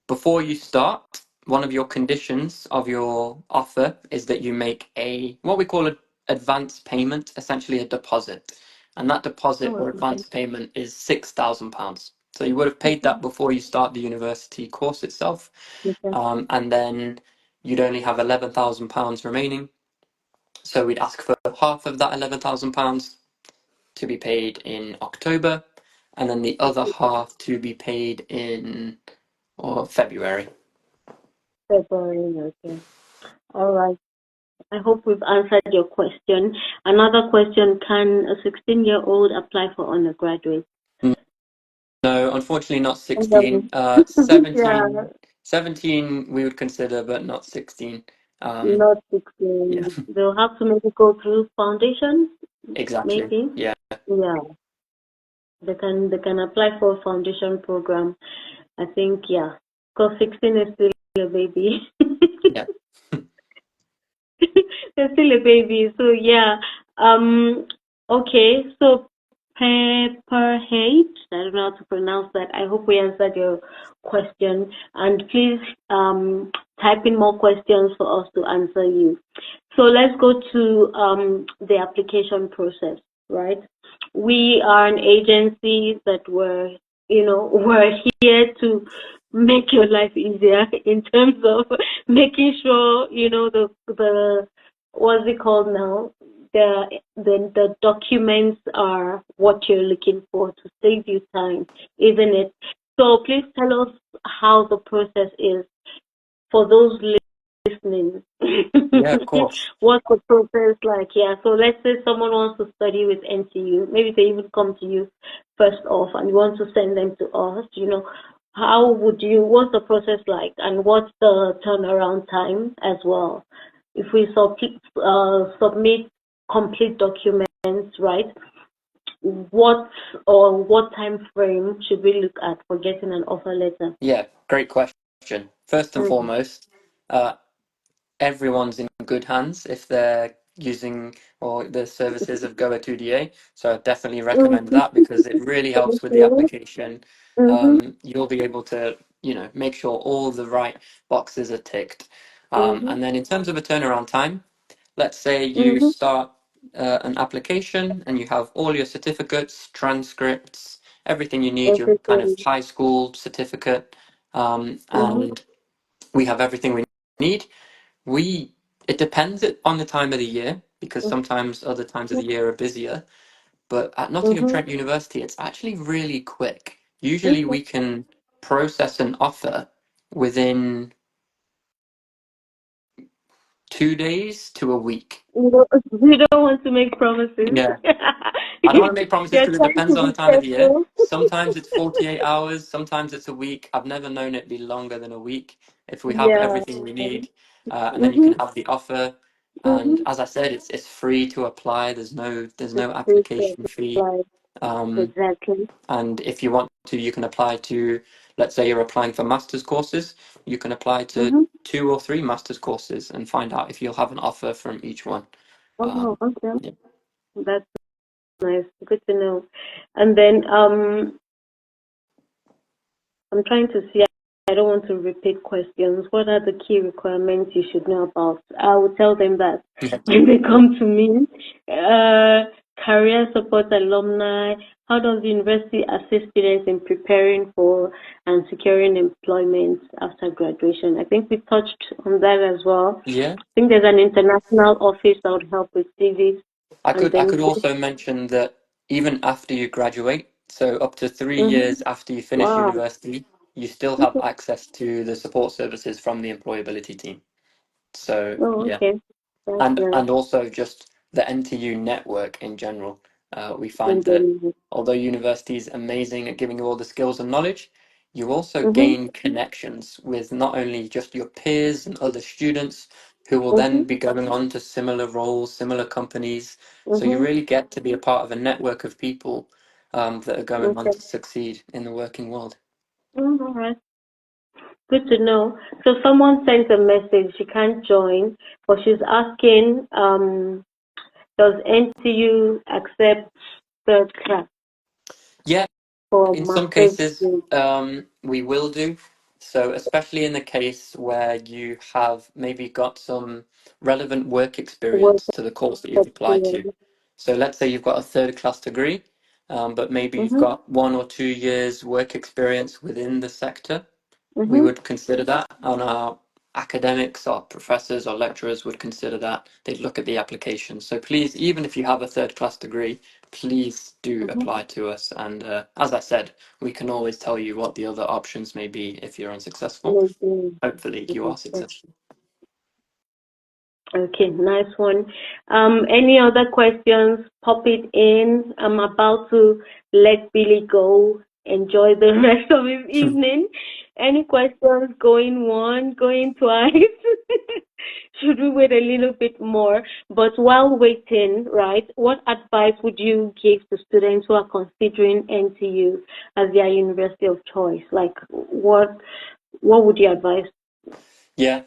Speaker 4: Before you start, one of your conditions of your offer is that you make what we call an advance payment, essentially a deposit. And that deposit
Speaker 3: Oh,
Speaker 4: or
Speaker 3: okay.
Speaker 4: advance payment is £6,000. So you would have paid that before you start the university course itself,
Speaker 3: Okay.
Speaker 4: and then you'd only have £11,000 remaining. So we'd ask for half of that £11,000 to be paid in October, and then the other half to be paid in February.
Speaker 3: February. Okay. All right. I hope we've answered your question. Another question: can a 16-year-old apply for undergraduate?
Speaker 4: No, unfortunately not 16.
Speaker 3: Um, yeah,
Speaker 4: 17 we would consider, but not 16.
Speaker 3: not
Speaker 4: Yeah,
Speaker 3: 16. They'll have to maybe go through foundation,
Speaker 4: exactly.
Speaker 3: maybe.
Speaker 4: Yeah,
Speaker 3: Yeah, they can apply for a foundation program. I think, yeah, because 16 is still a baby.
Speaker 4: yeah.
Speaker 3: They're still a baby. So yeah. Okay. So Pepperhead, I don't know how to pronounce that. I hope we answered your question. And please type in more questions for us to answer you. So let's go to the application process, right? We are an agency that we're here to make your life easier in terms of making sure the what's it called now, the documents are what you're looking for to save you time, isn't it? So please tell us how the process is for those listening.
Speaker 4: Yeah, of course.
Speaker 3: What's the process like? Yeah, so let's say someone wants to study with NTU. Maybe they even come to you first off and you want to send them to us. What's the process like, and what's the turnaround time as well? If we submit complete documents, right? What time frame should we look at for getting an offer letter?
Speaker 4: Yeah, great question. First and
Speaker 3: Mm-hmm.
Speaker 4: foremost, everyone's in good hands if they're using or the services of Goa2DA. So I definitely recommend that because it really helps with the application.
Speaker 3: Mm-hmm.
Speaker 4: You'll be able to, make sure all the right boxes are ticked.
Speaker 3: Mm-hmm.
Speaker 4: And then in terms of a turnaround time, let's say you
Speaker 3: Mm-hmm.
Speaker 4: start an application and you have all your certificates, transcripts, everything you need, your kind of
Speaker 3: Everything.
Speaker 4: high school certificate,
Speaker 3: Mm-hmm.
Speaker 4: and we have everything we need. It depends on the time of the year because sometimes other times of the year are busier. But at Nottingham
Speaker 3: Mm-hmm.
Speaker 4: Trent University, it's actually really quick. Usually
Speaker 3: Okay.
Speaker 4: we can process an offer within 2 days to a week.
Speaker 3: We don't want to make promises.
Speaker 4: Yeah. I don't want to make promises
Speaker 3: You're
Speaker 4: because it
Speaker 3: trying
Speaker 4: depends
Speaker 3: to
Speaker 4: on
Speaker 3: be
Speaker 4: the time of the year.
Speaker 3: careful.
Speaker 4: Sometimes it's 48 hours, sometimes it's a week. I've never known it be longer than a week if we have
Speaker 3: Yeah.
Speaker 4: everything we need. And then you
Speaker 3: Mm-hmm.
Speaker 4: can have the offer. And
Speaker 3: Mm-hmm.
Speaker 4: as I said, it's free to apply. There's no
Speaker 3: It's free to
Speaker 4: application fee.
Speaker 3: apply.
Speaker 4: Um,
Speaker 3: Exactly.
Speaker 4: and if you want to, you can apply to, let's say you're applying for master's courses, you can apply to
Speaker 3: Mm-hmm.
Speaker 4: 2 or 3 master's courses and find out if you'll have an offer from each one.
Speaker 3: Oh, okay.
Speaker 4: Yeah.
Speaker 3: That's nice. Good to know. And then I'm trying to see. I don't want to repeat questions. What are the key requirements you should know about? I will tell them that when they come to me. Career support alumni. How does the university assist students in preparing for and securing employment after graduation? I think we touched on that as well.
Speaker 4: Yeah.
Speaker 3: I think there's an international office that would help with CVs.
Speaker 4: I
Speaker 3: And
Speaker 4: could I could
Speaker 3: then,
Speaker 4: also mention that even after you graduate, so up to 3 years after you finish
Speaker 3: wow.
Speaker 4: university, you still have access to the support services from the employability team. So
Speaker 3: Oh,
Speaker 4: yeah,
Speaker 3: okay. That's
Speaker 4: and
Speaker 3: nice.
Speaker 4: and also just the NTU network in general. We find
Speaker 3: And
Speaker 4: that
Speaker 3: then,
Speaker 4: although university is amazing at giving you all the skills and knowledge, you also
Speaker 3: mm-hmm,
Speaker 4: gain connections with not only just your peers and other students who will
Speaker 3: mm-hmm,
Speaker 4: then be going on to similar roles, similar companies. So you
Speaker 3: mm-hmm.
Speaker 4: really get to be a part of a network of people that are going on
Speaker 3: Okay.
Speaker 4: to succeed in the working world.
Speaker 3: All right. Good to know. So someone sent a message. She can't join, but she's asking, does NTU accept third class
Speaker 4: Yeah,
Speaker 3: for
Speaker 4: in some
Speaker 3: master's
Speaker 4: cases,
Speaker 3: degree
Speaker 4: we will do. So, especially in the case where you have maybe got some relevant work
Speaker 3: work
Speaker 4: experience to the course that you've applied to.
Speaker 3: experience?
Speaker 4: So, let's say you've got a third class degree, but maybe you've
Speaker 3: Mhm.
Speaker 4: got 1 or 2 years work experience within the sector, we
Speaker 3: Mhm.
Speaker 4: would consider that, and our academics or professors or lecturers would consider that. They'd look at the application. So please, even if you have a third class degree, please do
Speaker 3: Mhm.
Speaker 4: apply to us. And as I said, we can always tell you what the other options may be if you're unsuccessful.
Speaker 3: Amazing.
Speaker 4: Hopefully, you are
Speaker 3: Okay.
Speaker 4: successful.
Speaker 3: Okay, nice one. Any other questions? Pop it in. I'm about to let Billy go. Enjoy the rest of his evening. Any questions? Going one, going twice? Should we wait a little bit more? But while waiting, right, what advice would you give to students who are considering NTU as their university of choice? Like, what would you advise?
Speaker 4: Yeah,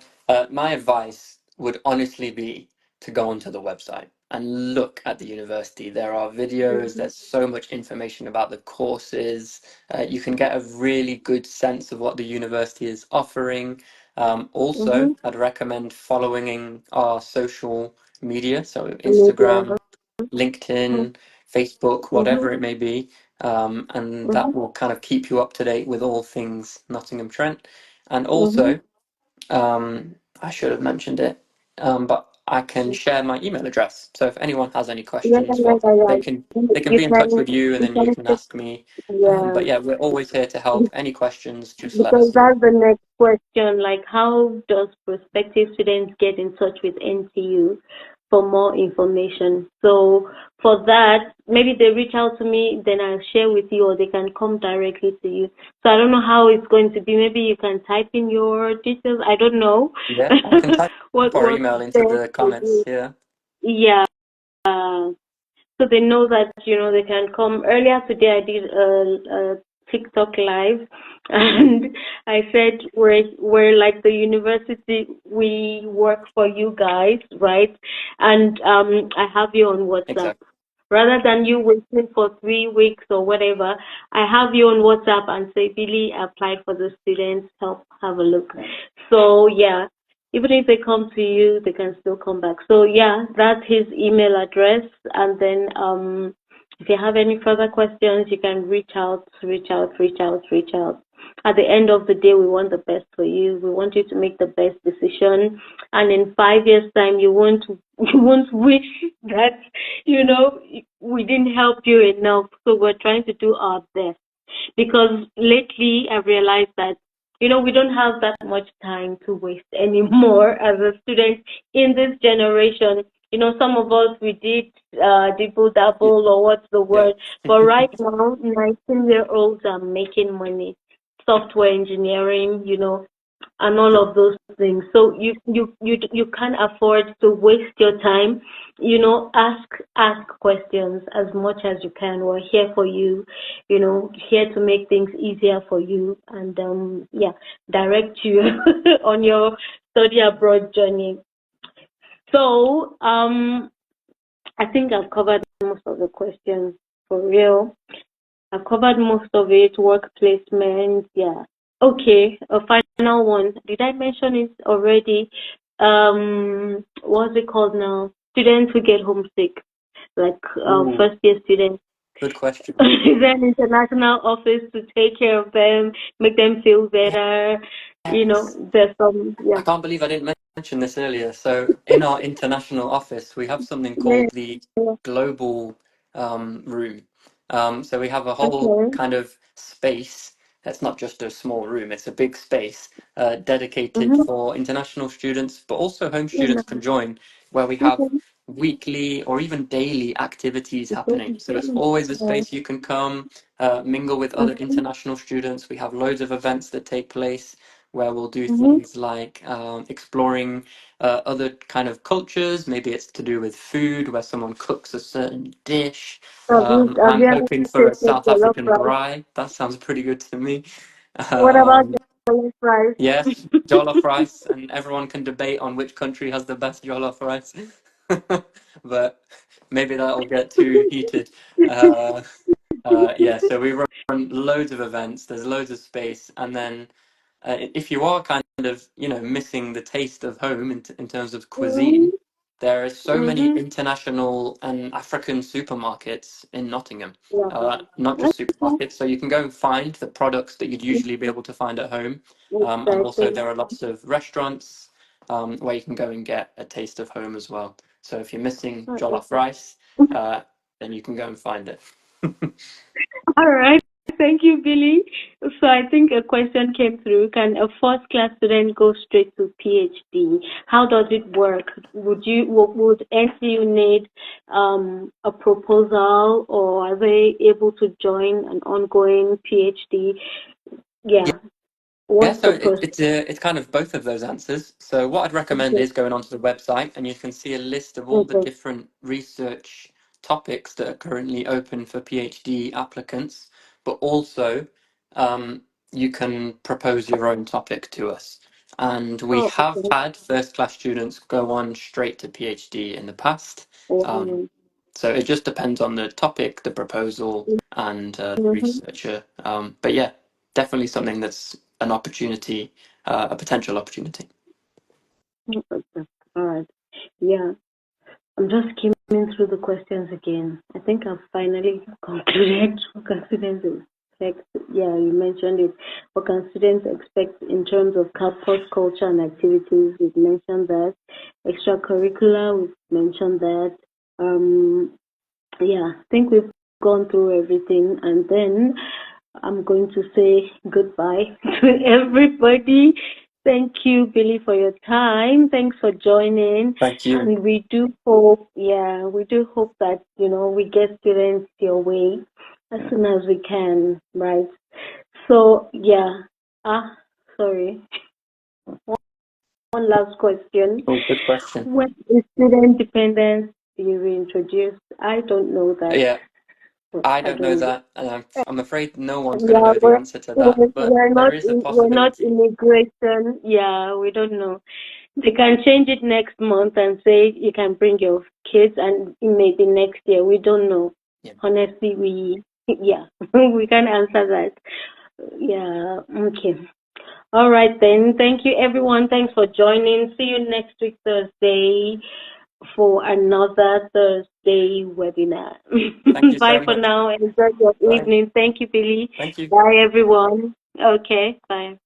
Speaker 4: my advice would honestly be to go onto the website and look at the university. There are videos,
Speaker 3: Mhm.
Speaker 4: there's so much information about the courses. You can get a really good sense of what the university is offering. Also,
Speaker 3: Mhm.
Speaker 4: I'd recommend following our social media, so
Speaker 3: Media.
Speaker 4: Instagram, LinkedIn, Facebook,
Speaker 3: Mhm.
Speaker 4: whatever it may be, and that
Speaker 3: Mhm.
Speaker 4: will kind of keep you up to date with all things Nottingham Trent. And
Speaker 3: Mhm.
Speaker 4: also, I should have mentioned it, but I can share my email address. So if anyone has any
Speaker 3: Yeah,
Speaker 4: questions,
Speaker 3: yeah,
Speaker 4: well,
Speaker 3: yeah, yeah.
Speaker 4: they can
Speaker 3: You
Speaker 4: be in touch
Speaker 3: can
Speaker 4: with you, and
Speaker 3: you
Speaker 4: then you
Speaker 3: can
Speaker 4: can
Speaker 3: just,
Speaker 4: ask me.
Speaker 3: yeah,
Speaker 4: But yeah, we're always here to help. Any questions, just let
Speaker 3: because
Speaker 4: us know.
Speaker 3: that's the next question. Like, how does prospective students get in touch with NTU for more information? So for that, maybe they reach out to me, then I'll share with you, or they can come directly to you. So I don't know how it's going to be. Maybe you can type in your details. I don't know
Speaker 4: Yeah, I can type or
Speaker 3: what's
Speaker 4: email into
Speaker 3: best
Speaker 4: the
Speaker 3: for
Speaker 4: comments
Speaker 3: you.
Speaker 4: here.
Speaker 3: Yeah. So they know that they can come. Earlier today, I did a TikTok live, and I said we're like the university. We work for you guys, right? And I have you on WhatsApp.
Speaker 4: Exactly.
Speaker 3: Rather than you waiting for 3 weeks or whatever, I have you on WhatsApp and say, Billy, I applied for the students. Help, have a look. So yeah, even if they come to you, they can still come back. So yeah, that's his email address. And then if you have any further questions, you can reach out, reach out, reach out, reach out. At the end of the day, we want the best for you. We want you to make the best decision. And in 5 years' time, you won't you won't wish that we didn't help you enough. So we're trying to do our best. Because lately I've realized that we don't have that much time to waste anymore as a student in this generation. Some of us, we did dibble
Speaker 4: Yeah.
Speaker 3: dabble, or what's the
Speaker 4: Yeah.
Speaker 3: word, but right now 19-year-olds are making money, software engineering, and all
Speaker 4: True.
Speaker 3: of those things. So you can't afford to waste your time. Ask questions as much as you can. We're here for you. Here to make things easier for you, and yeah, direct you on your study abroad journey. So I think I've covered most of the questions for real. I've covered most of it. Work placement, yeah. Okay, a final one. Did I mention it already? What's it called now? Students who get homesick, like
Speaker 4: Ooh,
Speaker 3: first year students.
Speaker 4: good question.
Speaker 3: Is there an international office to take care of them, make them feel better?
Speaker 4: Yes.
Speaker 3: There's some,
Speaker 4: I
Speaker 3: yeah.
Speaker 4: can't believe I didn't mention this earlier. So, in our international office, we have something
Speaker 3: Yeah.
Speaker 4: called the global room. So, we have a whole
Speaker 3: Okay.
Speaker 4: kind of space. It's not just a small room, it's a big space dedicated
Speaker 3: Mm-hmm.
Speaker 4: for international students, but also home
Speaker 3: Yeah.
Speaker 4: students can join, where we have
Speaker 3: Okay.
Speaker 4: weekly or even daily activities happening. So, it's
Speaker 3: Mm-hmm.
Speaker 4: always a space you can come, mingle with other international students. We have loads of events that take place where we'll do
Speaker 3: Mm-hmm.
Speaker 4: things like exploring other kind of cultures. Maybe it's to do with food, where someone cooks a certain dish.
Speaker 3: Have
Speaker 4: I'm
Speaker 3: you ever
Speaker 4: hoping for a
Speaker 3: tasted
Speaker 4: South
Speaker 3: jollof
Speaker 4: African
Speaker 3: rice?
Speaker 4: braai. That sounds pretty good to me.
Speaker 3: What about
Speaker 4: Um,
Speaker 3: jollof rice?
Speaker 4: yes, jollof rice, and everyone can debate on which country has the best jollof rice. But maybe that'll get too heated. Uh, yeah, so we run loads of events. There's loads of space, and then if you are kind of missing the taste of home in terms of
Speaker 3: Mhm.
Speaker 4: cuisine, There are so many
Speaker 3: Mm-hmm.
Speaker 4: international and African supermarkets in Nottingham,
Speaker 3: Yeah.
Speaker 4: not just
Speaker 3: Okay.
Speaker 4: supermarkets. So you can go and find the products that you'd usually be able to find at home. And also
Speaker 3: Exactly.
Speaker 4: there are lots of restaurants where you can go and get a taste of home as well. So if you're missing jollof rice, uh, then you can go and find it.
Speaker 3: All right. Thank you, Billy. So I think a question came through. Can a first class student go straight to PhD? How does it work? Would NTU need a proposal, or are they able to join an ongoing PhD? Yeah.
Speaker 4: Yeah,
Speaker 3: What's
Speaker 4: so
Speaker 3: the process?
Speaker 4: it's kind of both of those answers. So what I'd recommend
Speaker 3: Okay.
Speaker 4: is going onto the website and you can see a list of all the
Speaker 3: Okay.
Speaker 4: different research topics that are currently open for PhD applicants, but also you can propose your own topic to us. And we
Speaker 3: Oh,
Speaker 4: have
Speaker 3: okay.
Speaker 4: had first class students go on straight to PhD in the past. Um, so it just depends on the topic, the proposal, and the
Speaker 3: Mm-hmm.
Speaker 4: researcher. But yeah, definitely something that's an opportunity, a potential opportunity.
Speaker 3: All right. Yeah. I'm just skimming through the questions again. I think I've finally concluded what can students expect. Yeah, you mentioned it. What can students expect in terms of campus culture and activities? We've mentioned that. Extracurricular, we've mentioned that. Yeah, I think we've gone through everything. And then I'm going to say goodbye to everybody. Thank you, Billy, for your time. Thanks for joining.
Speaker 4: Thank you.
Speaker 3: And we do hope, that, we get students your way as soon as we can, right? So, yeah. Sorry. One last question.
Speaker 4: Oh, good question.
Speaker 3: When is student dependence be reintroduced? I don't know that.
Speaker 4: Yeah, I
Speaker 3: I
Speaker 4: don't know
Speaker 3: don't know.
Speaker 4: that, and I'm afraid no one's going to
Speaker 3: Yeah,
Speaker 4: know the answer to that, but there is a
Speaker 3: we're not
Speaker 4: possibility.
Speaker 3: immigration. Yeah, we don't know. They can change it next month and say you can bring your kids, and it may be next year. We don't know.
Speaker 4: Yeah.
Speaker 3: Honestly, we can't answer that. Yeah. Okay. All right then. Thank you, everyone. Thanks for joining. See you next week Thursday for another Thursday webinar.
Speaker 4: Thank you
Speaker 3: Bye
Speaker 4: so
Speaker 3: for
Speaker 4: much.
Speaker 3: now. Enjoy your
Speaker 4: Bye.
Speaker 3: evening. Thank you, Billy.
Speaker 4: Thank you.
Speaker 3: Bye, everyone. Okay, bye.